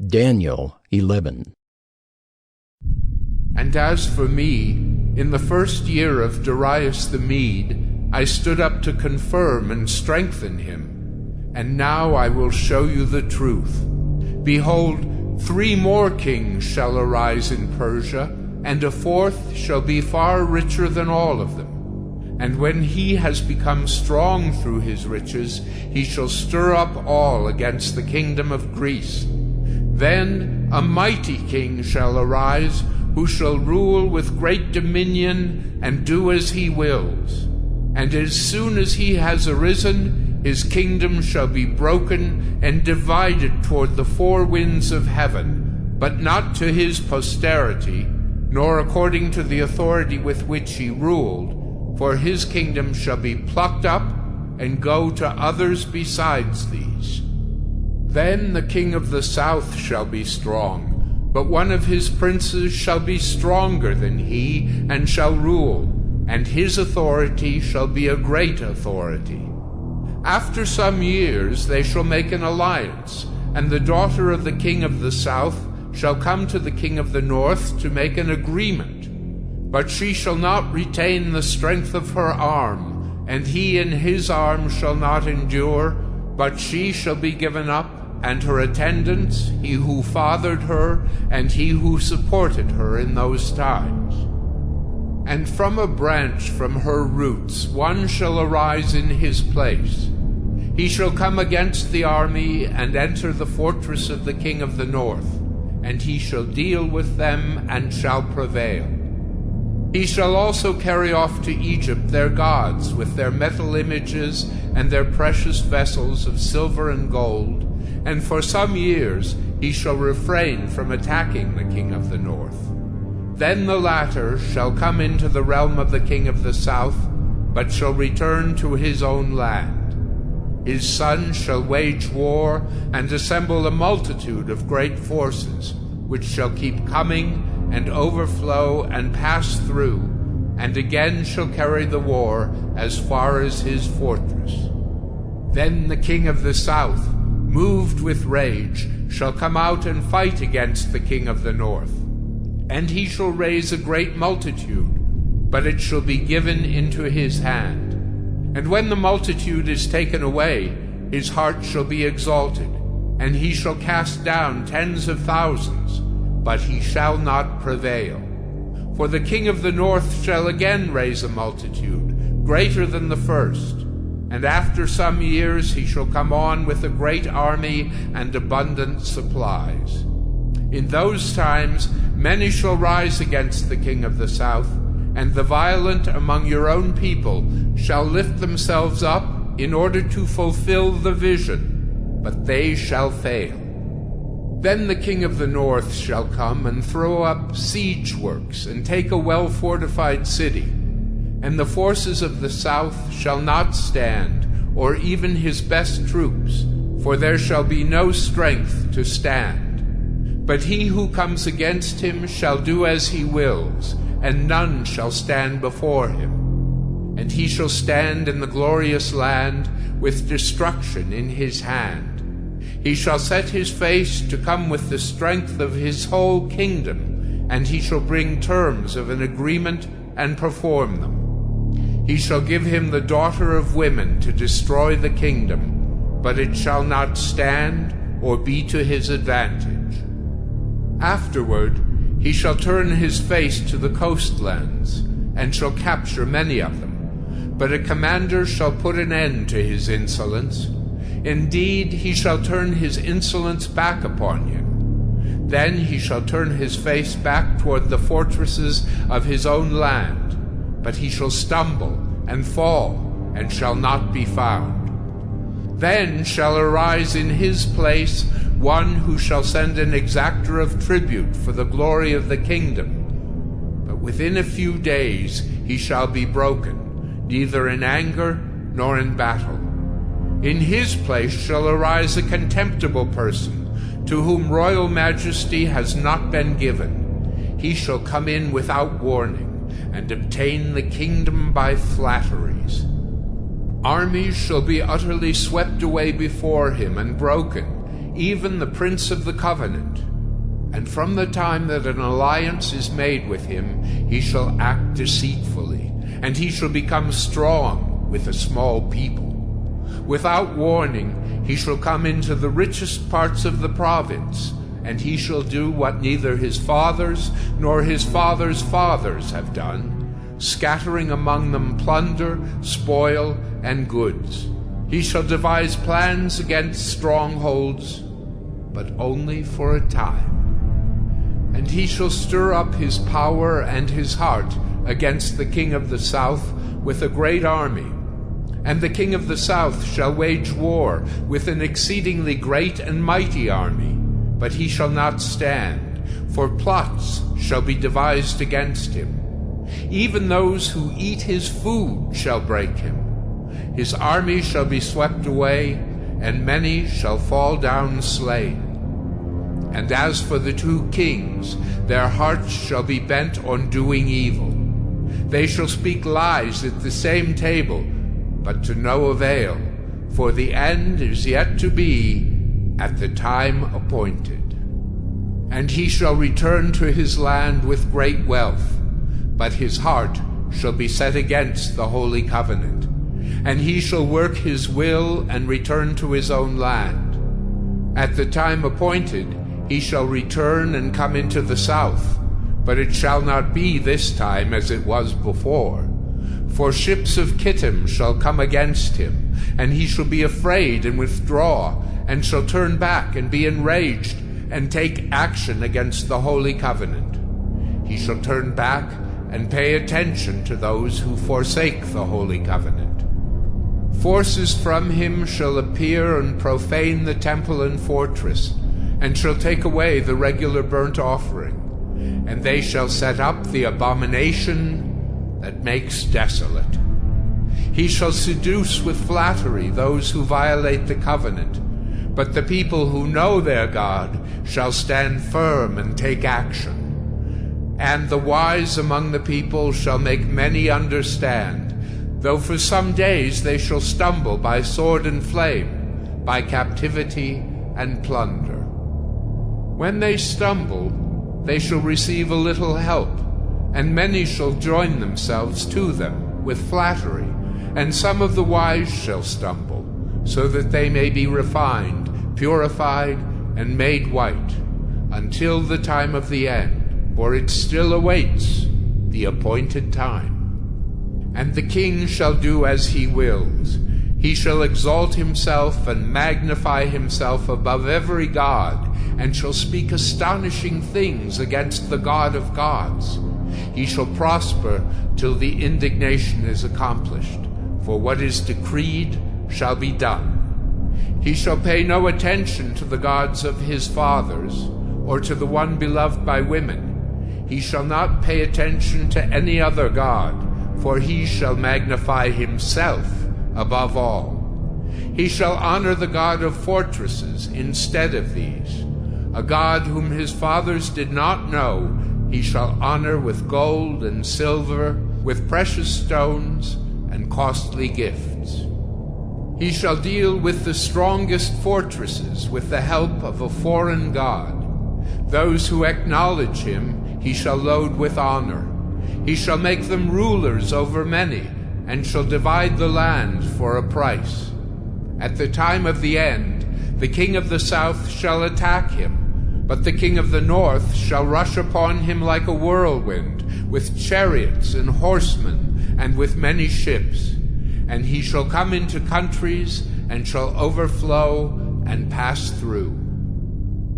Daniel 11. And as for me, in the first year of Darius the Mede, I stood up to confirm and strengthen him. And now I will show you the truth. Behold, 3 more kings shall arise in Persia, and a 4th shall be far richer than all of them. And when he has become strong through his riches, he shall stir up all against the kingdom of Greece. Then a mighty king shall arise, who shall rule with great dominion and do as he wills. And as soon as he has arisen, his kingdom shall be broken and divided toward the 4 winds of heaven, but not to his posterity, nor according to the authority with which he ruled, for his kingdom shall be plucked up and go to others besides these. Then the king of the south shall be strong, but one of his princes shall be stronger than he, and shall rule, and his authority shall be a great authority. After some years they shall make an alliance, and the daughter of the king of the south shall come to the king of the north to make an agreement. But she shall not retain the strength of her arm, and he in his arm shall not endure, but she shall be given up, and her attendants, he who fathered her, and he who supported her in those times. And from a branch from her roots one shall arise in his place. He shall come against the army, and enter the fortress of the king of the north, and he shall deal with them, and shall prevail. He shall also carry off to Egypt their gods with their metal images and their precious vessels of silver and gold, and for some years he shall refrain from attacking the king of the north. Then the latter shall come into the realm of the king of the south, but shall return to his own land. His son shall wage war and assemble a multitude of great forces, which shall keep coming and overflow and pass through, and again shall carry the war as far as his fortress. Then the king of the south, moved with rage, shall come out and fight against the king of the north. And he shall raise a great multitude, but it shall be given into his hand. And when the multitude is taken away, his heart shall be exalted, and he shall cast down tens of thousands, but he shall not prevail. For the king of the north shall again raise a multitude, greater than the first, and after some years he shall come on with a great army and abundant supplies. In those times many shall rise against the king of the south, and the violent among your own people shall lift themselves up in order to fulfill the vision, but they shall fail. Then the king of the north shall come and throw up siege works and take a well-fortified city, and the forces of the south shall not stand, or even his best troops, for there shall be no strength to stand. But he who comes against him shall do as he wills, and none shall stand before him. And he shall stand in the glorious land with destruction in his hand. He shall set his face to come with the strength of his whole kingdom, and he shall bring terms of an agreement and perform them. He shall give him the daughter of women to destroy the kingdom, but it shall not stand or be to his advantage. Afterward he shall turn his face to the coastlands, and shall capture many of them. But a commander shall put an end to his insolence. Indeed, he shall turn his insolence back upon him. Then he shall turn his face back toward the fortresses of his own land, but he shall stumble and fall, and shall not be found. Then shall arise in his place one who shall send an exactor of tribute for the glory of the kingdom. But within a few days he shall be broken, neither in anger nor in battle. In his place shall arise a contemptible person, to whom royal majesty has not been given. He shall come in without warning, and obtain the kingdom by flatteries. Armies shall be utterly swept away before him and broken, even the prince of the covenant. And from the time that an alliance is made with him, he shall act deceitfully, and he shall become strong with a small people. Without warning, he shall come into the richest parts of the province, and he shall do what neither his fathers nor his fathers' fathers have done, scattering among them plunder, spoil, and goods. He shall devise plans against strongholds, but only for a time. And he shall stir up his power and his heart against the king of the south with a great army. And the king of the south shall wage war with an exceedingly great and mighty army, but he shall not stand, for plots shall be devised against him. Even those who eat his food shall break him. His army shall be swept away, and many shall fall down slain. And as for the two kings, their hearts shall be bent on doing evil. They shall speak lies at the same table, but to no avail, for the end is yet to be at the time appointed. And he shall return to his land with great wealth, but his heart shall be set against the holy covenant. And he shall work his will and return to his own land. At the time appointed, he shall return and come into the south, but it shall not be this time as it was before. For ships of Kittim shall come against him, and he shall be afraid and withdraw, and shall turn back and be enraged, and take action against the holy covenant. He shall turn back and pay attention to those who forsake the holy covenant. Forces from him shall appear and profane the temple and fortress, and shall take away the regular burnt offering, and they shall set up the abomination that makes desolate. He shall seduce with flattery those who violate the covenant, but the people who know their God shall stand firm and take action. And the wise among the people shall make many understand, though for some days they shall stumble by sword and flame, by captivity and plunder. When they stumble, they shall receive a little help, and many shall join themselves to them with flattery, and some of the wise shall stumble, so that they may be refined, purified, and made white, until the time of the end, for it still awaits the appointed time. And the king shall do as he wills. He shall exalt himself and magnify himself above every god, and shall speak astonishing things against the God of gods. He shall prosper till the indignation is accomplished, for what is decreed shall be done. He shall pay no attention to the gods of his fathers, or to the one beloved by women. He shall not pay attention to any other god, for he shall magnify himself above all. He shall honor the God of fortresses instead of these. A God whom his fathers did not know, he shall honor with gold and silver, with precious stones and costly gifts. He shall deal with the strongest fortresses with the help of a foreign god. Those who acknowledge him he shall load with honor. He shall make them rulers over many, and shall divide the land for a price. At the time of the end, the king of the south shall attack him, but the king of the north shall rush upon him like a whirlwind, with chariots and horsemen, and with many ships. And he shall come into countries, and shall overflow and pass through.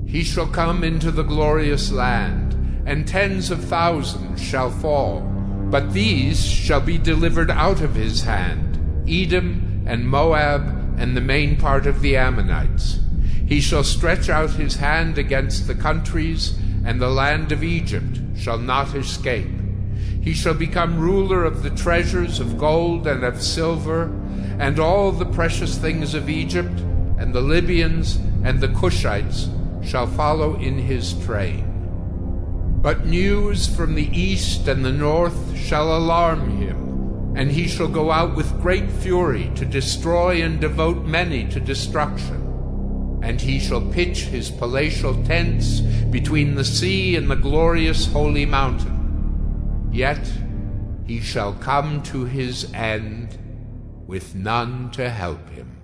He shall come into the glorious land, and tens of thousands shall fall, but these shall be delivered out of his hand, Edom and Moab and the main part of the Ammonites. He shall stretch out his hand against the countries, and the land of Egypt shall not escape. He shall become ruler of the treasures of gold and of silver, and all the precious things of Egypt, and the Libyans and the Cushites shall follow in his train. But news from the east and the north shall alarm him, and he shall go out with great fury to destroy and devote many to destruction. and he shall pitch his palatial tents between the sea and the glorious holy mountain. Yet he shall come to his end with none to help him.